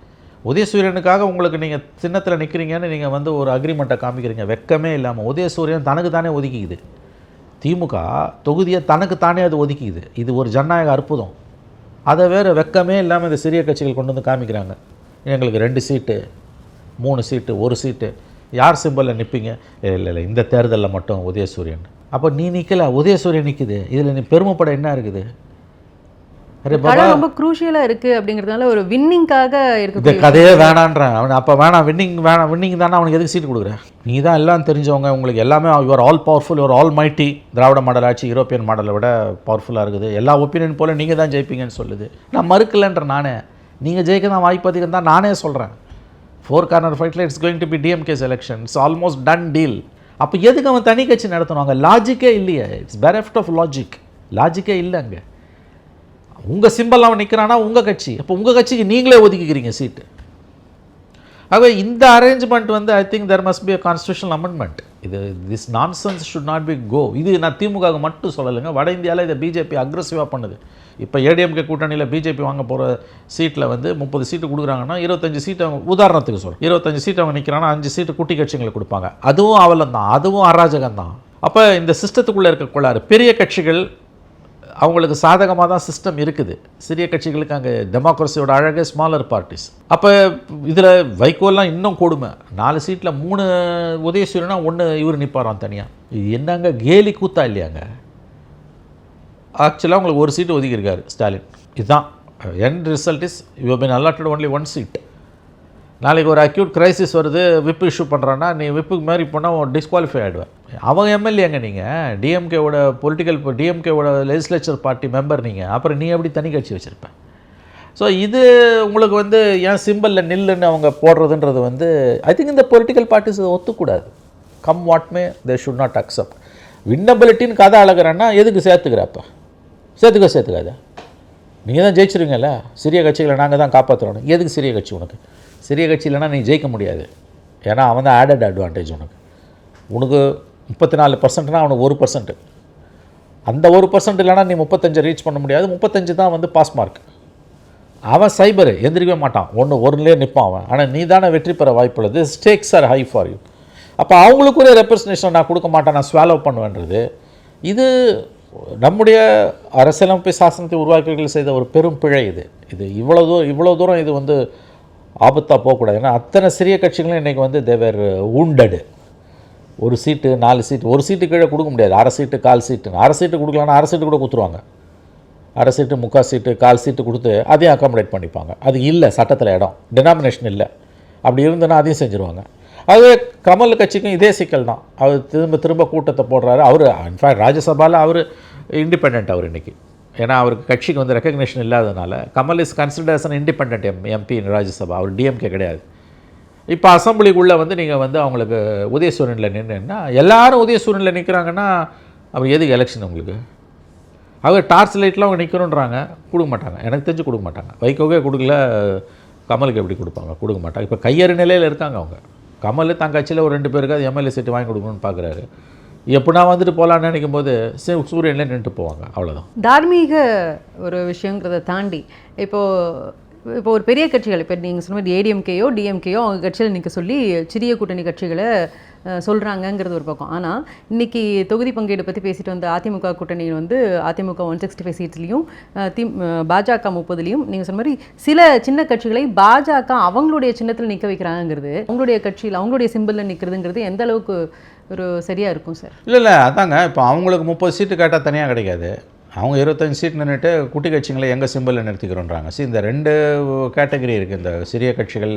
உதயசூரியனுக்காக உங்களுக்கு நீங்கள் சின்னத்தில் நிற்கிறீங்கன்னு நீங்கள் வந்து ஒரு அக்ரிமெண்ட்டை காமிக்கிறீங்க. வெக்கமே இல்லாமல் உதயசூரியன் தனக்கு தானே ஒதுக்கிக்குது. திமுக தொகுதியை தனக்கு தானே அது ஒதுக்கிக்குது. இது ஒரு ஜனநாயக அற்புதம். அதை வேறு வெக்கமே இல்லாமல் இந்த சிறிய கட்சிகள் கொண்டு வந்து காமிக்கிறாங்க. எங்களுக்கு 2 சீட்டு 3 சீட்டு 1 சீட்டு. யார் சிம்பலில் நிற்பீங்க? இல்லை இந்த தேர்தலில் மட்டும் உதயசூரியன். அப்போ நீ நிற்கல, உதயசூரியன் நிற்குது. இதில் நீ பெருமைப்பட என்ன இருக்குது? ரொம்ப குரூஷியலாக இருக்குது அப்படிங்கிறதுனால ஒரு வின்னிங்காக இருக்குது. இந்த கதையே வேணான்றேன் அவன். அப்போ வேணாம், வின்னிங் தானே அவனுக்கு எதுக்கு சீட்டு கொடுக்குறேன்? நீ தான் எல்லாம் தெரிஞ்சவங்க, உங்களுக்கு எல்லாமே your all powerful, your all mighty. Dravida model ஆட்சி யூரோப்பியன் மாடலை விட பவர்ஃபுல்லாக இருக்குது. எல்லா ஒப்பீனியன் போல் நீங்கள் தான் ஜெயிப்பீங்கன்னு சொல்லுது. நான் மறுக்கலைன்ற நானே. நீங்கள் ஜெயிக்க தான் வாய்ப்பு அதிகம் தான் நானே சொல்கிறேன். 4 கார்னர் ஃபைட்டில் it's going to be DMK's election. It's almost done deal. அப்போ எதுக்கு அவன் தனி கட்சி நடத்தணுவாங்க? லாஜிக்கே இல்லையே. It's bereft of logic. லாஜிக்கே இல்லை அங்கே. உங்கள் சிம்பல் அவன் நிற்கிறான்னா உங்கள் கட்சி, அப்போ உங்கள் கட்சிக்கு நீங்களே ஒதுக்கிக்கிறீங்க சீட்டு. ஆகவே இந்த அரேஞ்ச்மெண்ட் வந்து I think there must be a constitutional amendment. இது this nonsense should not be go. இது நான் திமுக மட்டும் சொல்லலைங்க, வட இந்தியாவில் இதை பிஜேபி அக்ரெசிவாக பண்ணுது. இப்போ ஏடிஎம்கே கூட்டணியில் பிஜேபி வாங்க போகிற சீட்டில் வந்து 30 சீட்டு கொடுக்குறாங்கன்னா 25 சீட்டு அவங்க, உதாரணத்துக்கு சொல்கிறேன், 25 சீட்டு அவங்க நிற்கிறாங்கன்னா 5 சீட்டு குட்டி கட்சிங்களுக்கு கொடுப்பாங்க. அதுவும் அவலம் தான், அதுவும் அராஜகம் தான். அப்போ இந்த சிஸ்டத்துக்குள்ளே இருக்க கோளாறு. பெரிய கட்சிகள் அவங்களுக்கு சாதகமாக தான் சிஸ்டம் இருக்குது, சிறிய கட்சிகளுக்கு அங்கே டெமோக்ரஸியோட அழகு ஸ்மாலர் பார்ட்டிஸ். அப்போ இதில் வைகோலாம் இன்னும் கொடுமை. 4 சீட்டில் 3 உதயசூரியனா 1 இவர் நிற்பாராம் தனியாக. இது என்னங்க கேலி கூத்தா இல்லையாங்க? ஆக்சுவலாக உங்களுக்கு 1 சீட்டு ஒதுக்கியிருக்காரு ஸ்டாலின். இதுதான் end result is you been allotted only 1 seat. நாளைக்கு ஒரு அக்யூட் கிரைசிஸ் வருது, விப்பு இஷ்யூ பண்ணுறான்னா நீ விப்புக்கு மாதிரி போனால் டிஸ்குவாலிஃபை ஆகிடுவேன். அவங்க எம்எல்ஏங்க, நீங்கள் டிஎம்கேவோட டிஎம்கேவோட லெஜிஸ்லேச்சர் பார்ட்டி மெம்பர் நீங்கள், அப்புறம் நீ எப்படி தனி கட்சி வச்சுருப்பேன்? ஸோ இது உங்களுக்கு வந்து ஏன் சிம்பிளில் நில்லுன்னு அவங்க போடுறதுன்றது வந்து ஐ திங்க் இந்த பொலிட்டிக்கல் பார்ட்டிஸ் ஒத்துக்கூடாது. Come what may they should not accept. வின்னபிலிட்டின்னு கதை அழகிறேன்னா எதுக்கு சேர்த்துக்கிறப்ப? சேர்த்துக்காத, நீங்கள் தான் ஜெயிச்சிருங்கல்ல, சிறிய கட்சிகளை நாங்கள் தான் காப்பாற்றுறோம். எதுக்கு சிறிய கட்சி உனக்கு? சிறிய கட்சி இல்லைனா நீ ஜெயிக்க முடியாது. ஏன்னா அவன் தான் ஆடட் அட்வான்டேஜ் உனக்கு 34%னா அவனுக்கு 1%. அந்த 1% இல்லைனா நீ 35 ரீச் பண்ண முடியாது. 35 தான் வந்து பாஸ் மார்க். அவன் சைபர் எந்திரிக்கவே மாட்டான், ஒன்றுலேயே நிற்பான் அவன். ஆனால் நீ தானே வெற்றி பெற வாய்ப்பு உள்ளது. Steaks R high for you. அப்போ அவங்களுக்கு ஒரு ரெப்ரசன்டேஷன் நான் கொடுக்க மாட்டேன், நான் ஸ்வாலோ பண்ணுவேன்றது இது நம்முடைய அரசியலமைப்பு சாசனத்தை உருவாக்கிகள் செய்த ஒரு பெரும் பிழை. இது இவ்வளோ தூரம் இது வந்து ஆபத்தாக போகக்கூடாது. ஏன்னா அத்தனை சிறிய கட்சிகளும் இன்றைக்கி வந்து தேவர் ஊண்டடு. 1 சீட்டு 4 சீட்டு, 1 சீட்டு கீழே கொடுக்க முடியாது. 1/2 சீட்டு 1/4 சீட்டு, 1/2 சீட்டு கொடுக்கலான்னா 1/2 சீட்டு கூட கொடுத்துருவாங்க. 1/2 சீட்டு 3/4 சீட்டு 1/4 சீட்டு கொடுத்து அதையும் அக்காமடேட் பண்ணிப்பாங்க. அது இல்லை, சட்டத்தில் இடம் டினாமினேஷன் இல்லை. அப்படி இருந்ததுன்னா அதையும் செஞ்சுருவாங்க. அதுவே கமல் கட்சிக்கும் இதே சிக்கல் தான். அவர் திரும்ப கூட்டத்தை போடுறாரு. அவர் இன்ஃபேக்ட் ராஜ்யசபாவில் அவர் இண்டிபெண்ட். அவர் இன்றைக்கி ஏன்னா அவருக்கு கட்சிக்கு வந்து ரெக்கக்னேஷன் இல்லாததுனால Kamal is considered as an independent MP in Rajya Sabha. அவர் டிஎம்கே கிடையாது. இப்போ அசம்பிளிக்குள்ளே வந்து நீங்கள் வந்து அவங்களுக்கு உதயசூரனில் நின்றுன்னா எல்லாரும் உதயசூரனில் நிற்கிறாங்கன்னா அவர் எதுக்கு எலெக்ஷன் உங்களுக்கு? அவர் டார்ச் லைட்லாம் அவங்க நிற்கணுன்றாங்க, கொடுக்க மாட்டாங்க. எனக்கு தெரிஞ்சு கொடுக்க மாட்டாங்க. வைகோவே கொடுக்கல, கமலுக்கு எப்படி கொடுப்பாங்க? கொடுக்க மாட்டாங்க. இப்போ கையறு நிலையில் இருக்காங்க அவங்க. கமல் தன் கட்சியில் ஒரு 2 பேருக்கு அது எம்எல்ஏ சீட்டு வாங்கி கொடுக்கணும்னு பார்க்குறாரு. எப்படின்னா வந்துட்டு போகலான்னு நினைக்கும் போது சூரியனில் நின்றுட்டு போவாங்க, அவ்வளோதான். தார்மீக ஒரு விஷயங்கிறத தாண்டி இப்போ ஒரு பெரிய கட்சிகள், இப்போ நீங்கள் சொன்ன மாதிரி ஏடிஎம்கேயோ டிஎம்கேயோ அவங்க கட்சியில் நிற்க சொல்லி சிறிய கூட்டணி கட்சிகளை சொல்கிறாங்கங்கிறது ஒரு பக்கம். ஆனால் இன்றைக்கி தொகுதி பங்கீடு பற்றி பேசிட்டு வந்த அதிமுக கூட்டணி வந்து அதிமுக 165 சீட்லேயும் பாஜக 30லையும் நீங்கள் சொன்ன மாதிரி சில சின்ன கட்சிகளை பாஜக அவங்களுடைய சின்னத்தில் நிற்க வைக்கிறாங்கிறது, அவங்களுடைய கட்சியில் அவங்களுடைய சிம்பிளில் நிற்கிறதுங்கிறது எந்த அளவுக்கு ஒரு சரியாக இருக்கும் சார்? இல்லை அதாங்க. இப்போ அவங்களுக்கு 30 சீட்டு கேட்டால் தனியாக கிடைக்காது. அவங்க 25 சீட் நின்றுட்டு குட்டி கட்சிகளை எங்கள் சிம்பிளில் நிறுத்திக்கிறோன்றாங்க. இந்த 2 கேட்டகரி இருக்குது இந்த சிறிய கட்சிகள்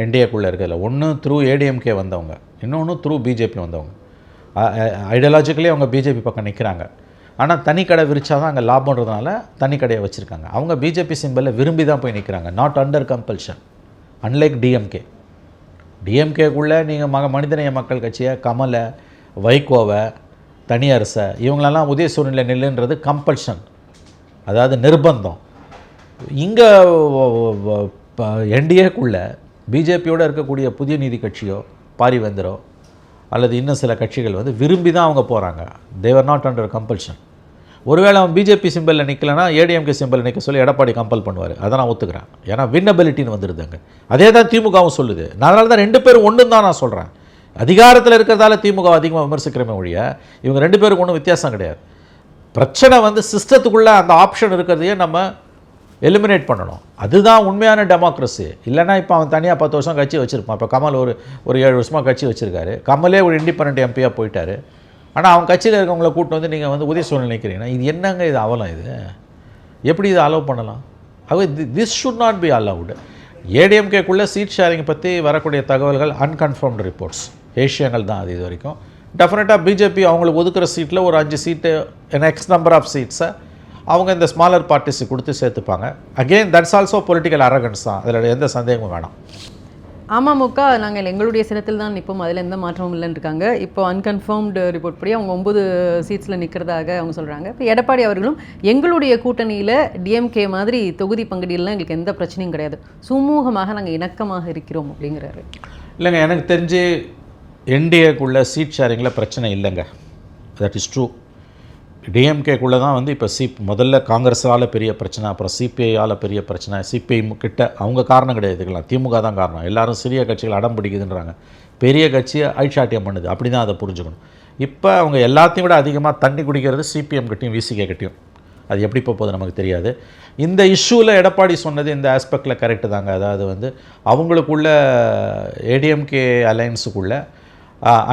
என்டிஏக்குள்ளே இருக்கிறதுல. ஒன்று த்ரூ ஏடிஎம்கே வந்தவங்க, இன்னொன்று த்ரூ பிஜேபி வந்தவங்க. ஐடியாலஜிக்கலி அவங்க பிஜேபி பக்கம் நிற்கிறாங்க. ஆனால் தனி கடை விரிச்சா தான் அங்கே லாபன்றதுனால தனி கடையை வச்சுருக்காங்க. அவங்க பிஜேபி சிம்பிளில் விரும்பி தான் போய் நிற்கிறாங்க, நாட் அண்டர் கம்பல்ஷன். அன்லைக் டிஎம்கேக்குள்ளே நீங்கள் மனிதநேய மக்கள் கட்சியை, கமலை, வைகோவை, தனியரசை இவங்களெல்லாம் உதயசூரனில் நில்லுன்றது கம்பல்ஷன், அதாவது நிர்பந்தம். இங்கே என்டிஏக்குள்ளே பிஜேபியோடு இருக்கக்கூடிய புதிய நீதி கட்சியோ பாரிவேந்தரோ அல்லது இன்னும் சில கட்சிகள் வந்து விரும்பி தான் அவங்க போகிறாங்க. தேவர் நாட் அண்டர் கம்பல்ஷன். ஒருவேளை அவன் பிஜேபி சிம்பிளில் நிற்கலைன்னா ஏடிஎம்கே சிம்பிளில் நிற்க சொல்லி எடப்பாடி கம்பல் பண்ணுவார். அதை நான் ஒத்துக்கிறேன். ஏன்னா வின்னபிலிட்டின்னு வந்துடுதுங்க. அதே தான் திமுகவும் சொல்லுது. அதனால தான் 2 பேரும் ஒன்று தான் நான் சொல்கிறேன். அதிகாரத்தில் இருக்கிறதால திமுக அதிகமாக விமர்சிக்கிறமே ஒழிய இவங்க 2 பேருக்கு ஒன்றும் வித்தியாசம் கிடையாது. பிரச்சனை வந்து சிஸ்டத்துக்குள்ளே அந்த ஆப்ஷன் இருக்கிறதையே நம்ம எலிமினேட் பண்ணணும். அதுதான் உண்மையான டெமோக்ரஸி. இல்லைனா இப்போ அவன் தனியாக 10 வருஷம் கட்சி வச்சுருப்பான். இப்போ கமல் ஒரு 7 வருஷமாக கட்சி வச்சுருக்காரு. கமலே ஒரு இண்டிபெண்ட் எம்பியாக போயிட்டார். ஆனால் அவன் கட்சியில் இருக்கவங்களை கூட்டு வந்து நீங்கள் வந்து உதயசூரனில் நினைக்கிறீங்கன்னா இது என்னங்க? இது அவலம். இது எப்படி இதை அலோவ் பண்ணலாம்? ஆகவே this should not be allowed. ஏடிஎம்கேக்குள்ளே சீட் ஷேரிங் பற்றி வரக்கூடிய தகவல்கள் அன்கன்ஃபர்ம்டு ரிப்போர்ட்ஸ், ஏஷியங்கள் தான் அது இது வரைக்கும். டெஃபினட்டாக பிஜேபி அவங்களுக்கு ஒதுக்குற சீட்டில் ஒரு 5 சீட்டு எக்ஸ் நம்பர் ஆஃப் சீட்ஸை அவங்க இந்த ஸ்மாலர் பார்ட்டிஸுக்கு கொடுத்து சேர்த்துப்பாங்க. Again that's also political arrogance தான், அதில் எந்த சந்தேகமும் வேணாம். அமமுக நாங்கள் எங்களுடைய சினத்தில் தான் நிற்போம், அதில் எந்த மாற்றமும் இல்லைன்னு இருக்காங்க. இப்போ அன்கன்ஃபர்ம்டு ரிப்போர்ட் படி அவங்க 9 சீட்ஸில் நிற்கிறதாக அவங்க சொல்கிறாங்க. இப்போ எடப்பாடி அவர்களும் எங்களுடைய கூட்டணியில் டிஎம்கே மாதிரி தொகுதி பங்கீடுலாம் எங்களுக்கு எந்த பிரச்சனையும் கிடையாது, சுமூகமாக நாங்கள் இணக்கமாக இருக்கிறோம் அப்படிங்கிறாரு. இல்லைங்க, எனக்கு தெரிஞ்சு என்டிஏக்குள்ளே சீட் ஷேரிங்கில் பிரச்சனை இல்லைங்க. That is true. டிஎம்கேக்குள்ளே தான் வந்து இப்போ முதல்ல காங்கிரஸால் பெரிய பிரச்சனை, அப்புறம் சிபிஐயால் பெரிய பிரச்சனை. சிபிஐ கிட்ட அவங்க காரணம் கிடையாது, இதுக்கெல்லாம் திமுக தான் காரணம். எல்லாரும் சிறிய கட்சிகள் அடம் பிடிக்குதுன்றாங்க, பெரிய கட்சியை ஐஷாட்டியம் பண்ணுது. அப்படி தான் அதை புரிஞ்சுக்கணும். இப்போ அவங்க எல்லாத்தையும் விட அதிகமாக தண்ணி குடிக்கிறது சிபிஎம் கிட்டையும் விசிகே கிட்டையும். அது எப்படி போகுது நமக்கு தெரியாது. இந்த இஷ்யூவில் எடப்பாடி சொன்னது இந்த ஆஸ்பெக்டில் கரெக்டு தாங்க. அதாவது வந்து அவங்களுக்குள்ள ஏடிஎம்கே அலையன்ஸுக்குள்ளே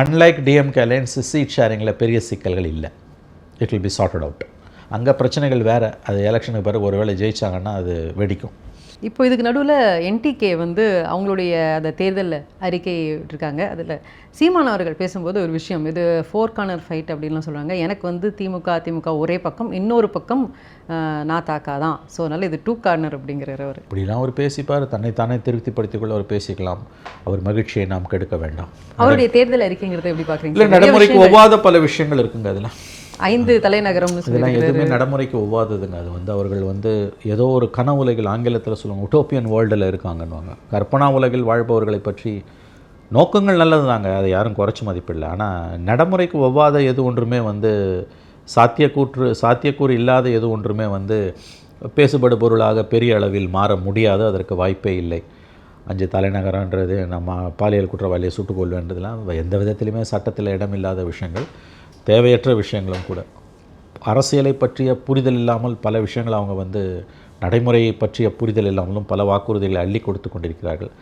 அன்லைக் டிஎம்கே அலையன்ஸ் சீட் ஷேரிங்கில் பெரிய சிக்கல்கள் இல்லை. It will be sorted out. அங்கே பிரச்சனைகள் வேறு. அது எலெக்ஷனுக்கு பிறகு ஒருவேளை ஜெயிச்சாங்கன்னா அது வெடிக்கும். இப்போ இதுக்கு நடுவில் என்டிகே வந்து அவங்களுடைய அந்த தேர்தல் அறிக்கை விட்டுருக்காங்க. அதில் சீமான் அவர்கள் பேசும்போது ஒரு விஷயம், இது 4 கார்னர் ஃபைட் அப்படின்லாம் சொல்கிறாங்க. எனக்கு வந்து திமுக ஒரே பக்கம், இன்னொரு பக்கம் நாதாக்கா தான். ஸோ அதனால் இது 2 கார்னர் அப்படிங்கிறார் அவர். இப்படிலாம் அவர் பேசிப்பார், தன்னைத்தானே திருப்திப்படுத்திக்கொள்ள அவர் பேசிக்கலாம். அவர் மகிழ்ச்சியை நாம் கெடுக்க வேண்டாம். அவருடைய தேர்தல் அறிக்கைங்கிறத எப்படி பார்க்குறீங்க? இல்லை, நடைமுறைக்கு ஒவ்வாத பல விஷயங்கள் இருக்குங்க. அதில் 5 தலைநகரம்னு இதெல்லாம் எதுவுமே நடைமுறைக்கு ஒவ்வாததுங்க. அது வந்து அவர்கள் வந்து ஏதோ ஒரு கனவு உலகில், ஆங்கிலத்தில் சொல்லுவாங்க உட்டோப்பியன் வேர்ல்டில் இருக்காங்கன்னுவாங்க. கற்பனா உலகில் வாழ்பவர்களை பற்றி நோக்கங்கள் நல்லது தாங்க, அதை யாரும் குறைச்சி மதிப்பில்லை. ஆனால் நடைமுறைக்கு ஒவ்வாத எது ஒன்றுமே வந்து சாத்தியக்கூறு இல்லாத எது ஒன்றுமே வந்து பேசுபடு பொருளாக பெரிய அளவில் மாற முடியாது. அதற்கு வாய்ப்பே இல்லை. 5 தலைநகரன்றது, நம்ம பாலியல் குற்றவாளியை சுட்டுக் கொள்வேன்றதுலாம் எந்த விதத்திலுமே சட்டத்தில் இடமில்லாத விஷயங்கள், தேவையற்ற விஷயங்களும் கூட. அரசியலை பற்றிய புரிதல் இல்லாமல் பல விஷயங்கள் அவங்க வந்து நடைமுறையை பற்றிய புரிதல் இல்லாமலும் பல வாக்குறுதிகளை அள்ளி கொடுத்து கொண்டிருக்கிறார்கள்.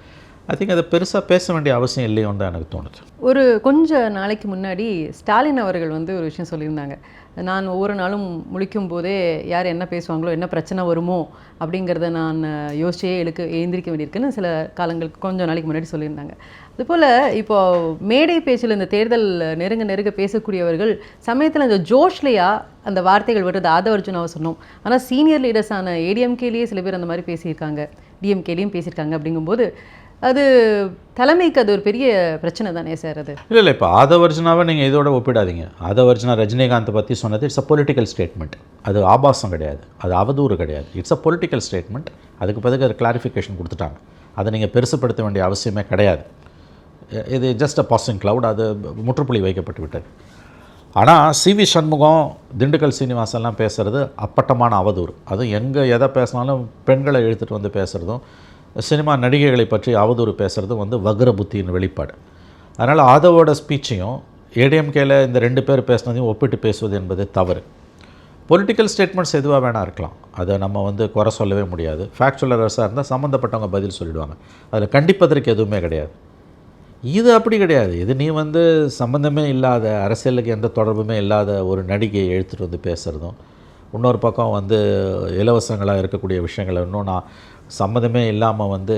ஐ திங்க் அதை பெருசாக பேச வேண்டிய அவசியம் இல்லையோன்னு தான் எனக்கு தோணுது. ஒரு கொஞ்ச நாளைக்கு முன்னாடி ஸ்டாலின் அவர்கள் வந்து ஒரு விஷயம் சொல்லியிருந்தாங்க. நான் ஒவ்வொரு நாளும் முழிக்கும் போதே யார் என்ன பேசுவாங்களோ, என்ன பிரச்சனை வருமோ அப்படிங்கிறத நான் யோசிச்சே எழுந்திரிக்க வேண்டியிருக்குன்னு சில காலங்களுக்கு கொஞ்சம் நாளைக்கு முன்னாடி சொல்லியிருந்தாங்க. அதுபோல் இப்போ மேடை பேச்சில் இந்த தேர்தல் நெருங்க பேசக்கூடியவர்கள் சமயத்தில் இந்த ஜோஷ்லையா அந்த வார்த்தைகள் வருது. ஆதவர்ஜுனாவை சொன்னோம், ஆனால் சீனியர் லீடர்ஸான ஏடிஎம்கேலேயே சில பேர் அந்த மாதிரி பேசியிருக்காங்க, டிஎம்கேலேயும் பேசியிருக்காங்க. அப்படிங்கும்போது அது தலைமைக்கு அது ஒரு பெரிய பிரச்சனை தானே சார்? அது இல்லை, இப்போ ஆதவர்ஜுனாவை நீங்கள் இதோட ஒப்பிடாதீங்க. ஆதவர்ஜுனா ரஜினிகாந்தை பற்றி சொன்னது இட்ஸ் அ பொலிட்டிக்கல் ஸ்டேட்மெண்ட். அது ஆபாசம் கிடையாது, அது அவதூறு கிடையாது. It's a political statement. அதுக்கு பிறகு அது கிளாரிஃபிகேஷன் கொடுத்துட்டாங்க. அதை நீங்கள் பெருசுப்படுத்த வேண்டிய அவசியமே கிடையாது. இது ஜஸ்ட் அ பாசிங் க்ளவுட். அது முற்றுப்புள்ளி வைக்கப்பட்டு விட்டது. ஆனால் சிவி சண்முகம், திண்டுக்கல் சீனிவாசன்லாம் பேசுகிறது அப்பட்டமான அவதூறு. அதுவும் எங்கே எதை பேசினாலும் பெண்களை இழுத்துட்டு வந்து பேசுகிறதும், சினிமா நடிகைகளை பற்றி அவதூறு பேசுகிறதும் வந்து வக்ர புத்தியின் வெளிப்பாடு. அதனால் ஆதவோட ஸ்பீச்சையும் ஏடிஎம்கேல இந்த 2 பேர் பேசினதையும் ஒப்பிட்டு பேசுவது என்பது தவறு. பொலிட்டிக்கல் ஸ்டேட்மெண்ட்ஸ் எதுவாக வேணால் இருக்கலாம், அதை நம்ம வந்து குறை சொல்லவே முடியாது. ஃபேக்சுவல் எரர்ஸாக இருந்தால் சம்மந்தப்பட்டவங்க பதில் சொல்லிவிடுவாங்க, அதில் கண்டிப்பதற்கு எதுவுமே கிடையாது. இது அப்படி கிடையாது. இது நீ வந்து சம்மந்தமே இல்லாத, அரசியலுக்கு எந்த தொடர்புமே இல்லாத ஒரு நடிகையை எழுத்துட்டு வந்து பேசுகிறதும், இன்னொரு பக்கம் வந்து இலவசங்களாக இருக்கக்கூடிய விஷயங்களை இன்னும் நான் சம்மந்தமே இல்லாமல் வந்து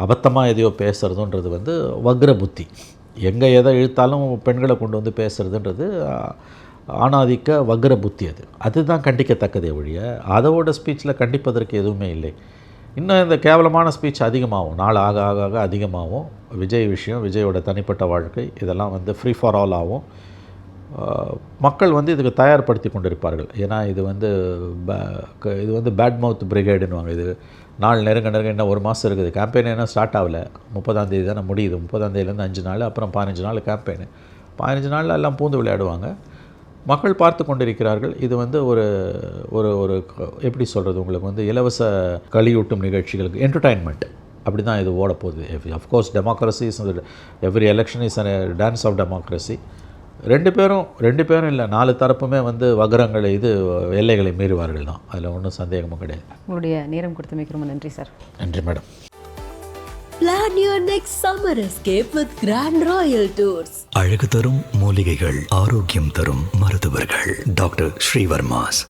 அபத்தமாக எதையோ பேசுகிறதுன்றது வந்து வக்ர புத்தி. எங்கே எதை இழுத்தாலும் பெண்களை கொண்டு வந்து பேசுகிறதுன்றது ஆணாதிக்க வக்ர புத்தி. அதுதான் கண்டிக்கத்தக்கதே ஒழிய அதோட ஸ்பீச்சில் கண்டிப்பதற்கு எதுவுமே இல்லை. இன்னும் இந்த கேவலமான ஸ்பீச் அதிகமாகும், நாள் ஆக ஆக ஆக அதிகமாகும். விஜய் விஷயம், விஜயோட தனிப்பட்ட வாழ்க்கை, இதெல்லாம் வந்து ஃப்ரீ ஃபார் ஆல் ஆகும். மக்கள் வந்து இதுக்கு தயார்படுத்தி கொண்டிருப்பார்கள். ஏன்னா இது வந்து பேட் மவுத் பிரிகேடுன்னுவாங்க. இது நாள் நெருங்க இன்னும் 1 மாதம் இருக்குது. கேம்பெயின் என்ன ஸ்டார்ட் ஆகலை, 30ஆம் தேதி தானே முடியுது. 30ஆம் தேதியிலேருந்து 5 நாள், அப்புறம் 15 நாள் கேம்பெயின். 15 நாளில் எல்லாம் பூந்து விளையாடுவாங்க. மக்கள் பார்த்து கொண்டிருக்கிறார்கள். இது வந்து ஒரு ஒரு ஒரு எப்படி சொல்கிறது, உங்களுக்கு வந்து இலவச களியூட்டும் நிகழ்ச்சிகளுக்கு என்டர்டைன்மெண்ட் அப்படி தான் இது ஓட போகுது. Of course democracy is, every election is a dance of democracy. 2 பேரும் இல்லை, 4 தரப்புமே வந்து வகரங்களை எல்லைகளை மீறுவார்கள் தான். அதில் ஒன்றும் சந்தேகமும் கிடையாது. உங்களுடைய நேரம் கொடுத்தமைக்கு ரொம்ப நன்றி சார். நன்றி madam. Plan your next summer escape with Grand Royal Tours. அழகு தரும் மூலிகைகள், ஆரோக்கியம் தரும் மருத்துவர்கள். டாக்டர் ஸ்ரீவர்மாஸ்.